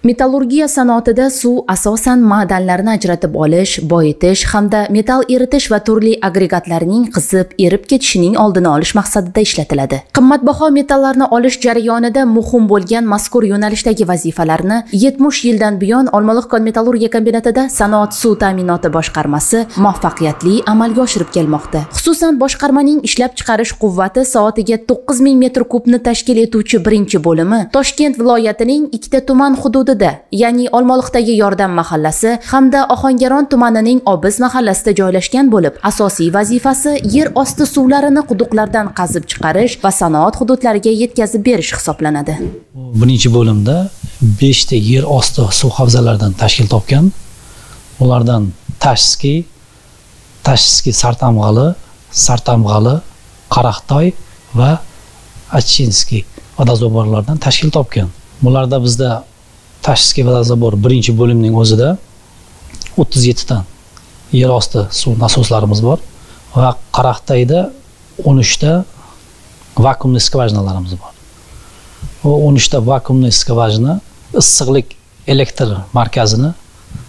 Metallurgiya sanoatida suv asosan ma'danlarni ajratib olish, boyitish hamda metall eritish va turli agregatlarning qizib, erib ketishining oldini olish maqsadida ishlatiladi. Qimmatbaho metallarni olish jarayonida muhim bo'lgan mazkur yo'nalishdagi vazifalarni 70 yildan buyon Olmaliq metallurgiya kombinatida sanoat suv ta'minoti boshqarmasi muvaffaqiyatli amalga oshirib kelmoqda. Xususan, boshqarmaning ishlab chiqarish quvvati soatiga 9000 metr kubni tashkil etuvchi birinchi bo'limi Toshkent viloyatining ikkita tuman hududida, ya'ni Olmaliqdagi Yordam mahallasi hamda Ohangaron tumanining Obiz mahallasida joylashgan bo'lib, asosiy vazifasi yer osti suvlarini quduqlardan qazib chiqarish va sanoat hududlariga yetkazib berish hisoblanadi. Birinchi bo'limda 5 ta yer osti suv havzalaridan tashkil topgan. Ulardan Tashski, Sartamg'ali, Qaraqtoy va Achinskiy vodozoborlardan tashkil topgan. Bularda bizda Tashski vodozabor birinchi bo'limning o'zida 37 ta yer osti suv nasoslarimiz bor va Qaraqtoyda 13 ta vakuumli skvajinalarimiz bor. O 13 ta vakuumli skvajina issiqlik elektr markazini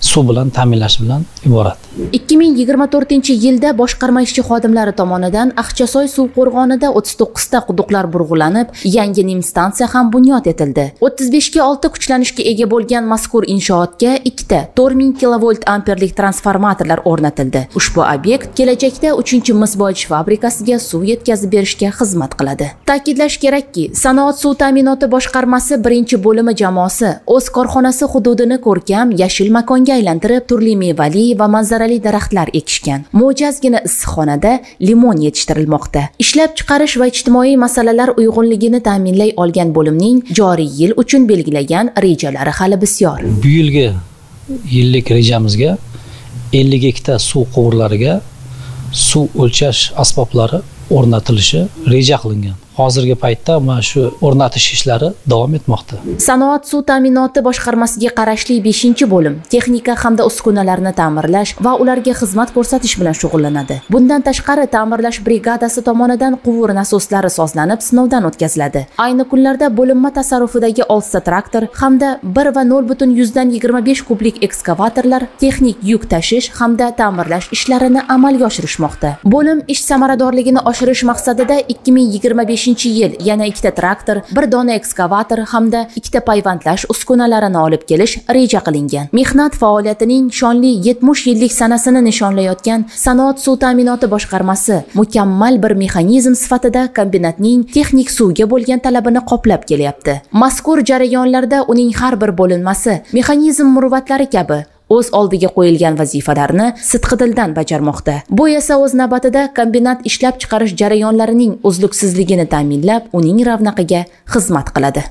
suv bilan ta'minlash bilan iborat. 2024-yilda boshqarma ishchi xodimlari tomonidan Aqchasoy suv qo'rg'onida 39 ta quduqlar burg'ulanib, yangi nim stansiya ham bunyod etildi. 35 ga 6 kuchlanishga ega bo'lgan mazkur inshootga 2 ta 4000 kilovolt amperlik transformatorlar o'rnatildi. Ushbu obyekt kelajakda 3-mis boyitish fabrikasiga suv yetkazib berishga xizmat qiladi. Ta'kidlash kerakki, sanoat suv ta'minoti boshqarmasi birinchi bo'limi jamoasi o'z korxonasi hududini ko'rkam yashil makonga aylantirib, turli mevali va manzarali daraxtlar ekishgan. Mo'jazgina issiqxonada limon yetishtirilmoqda. Ishlab chiqarish va ijtimoiy masalalar uyg'unligini ta'minlay olgan bo'limning joriy yil uchun belgilagan rejalari hali bisyor. Bu yilgi yillik rejamizga 52 ta suv quvurlariga suv o'lchash asboblari o'rnatilishi reja qilingan. Hozirgi paytda mana shu o'rnatish ishlari davom etmoqda. Sanoat suv ta'minoti boshqarmasiga qarashli 5-bo'lim texnika hamda uskunalarni ta'mirlash va ularga xizmat ko'rsatish bilan shug'ullanadi. Bundan tashqari ta'mirlash brigadasi tomonidan quvur nasoslari sozlanib, sinovdan o'tkaziladi. Ayni kunlarda bo'linma tasarrufidagi 6 ta traktor hamda 1 va 0.25 kublik ekskavatorlar texnik yuk tashish hamda ta'mirlash ishlarini amalga oshirishmoqda. Bo'lim ish samaradorligini oshirish maqsadida 2025-yil yana 2 ta traktor, 1 dona ekskavator hamda 2 ta payvandlash uskunalarini olib kelish reja qilingan. Mehnat faoliyatining shonli 70 yillik sanasini nishonlayotgan Sanoat suv ta'minoti boshqarmasi mukammal bir mexanizm sifatida kombinatning texnik suvga bo'lgan talabini qoplab kelyapti. Mazkur jarayonlarda uning har bir bo'linmasi mexanizm muruvvatlari kabi o'z oldiga qo'yilgan vazifalarni sidqidildan bajarmoqda. Bu esa o'z navbatida kombinat ishlab chiqarish jarayonlarining uzluksizligini ta'minlab, uning ravnaqiga xizmat qiladi.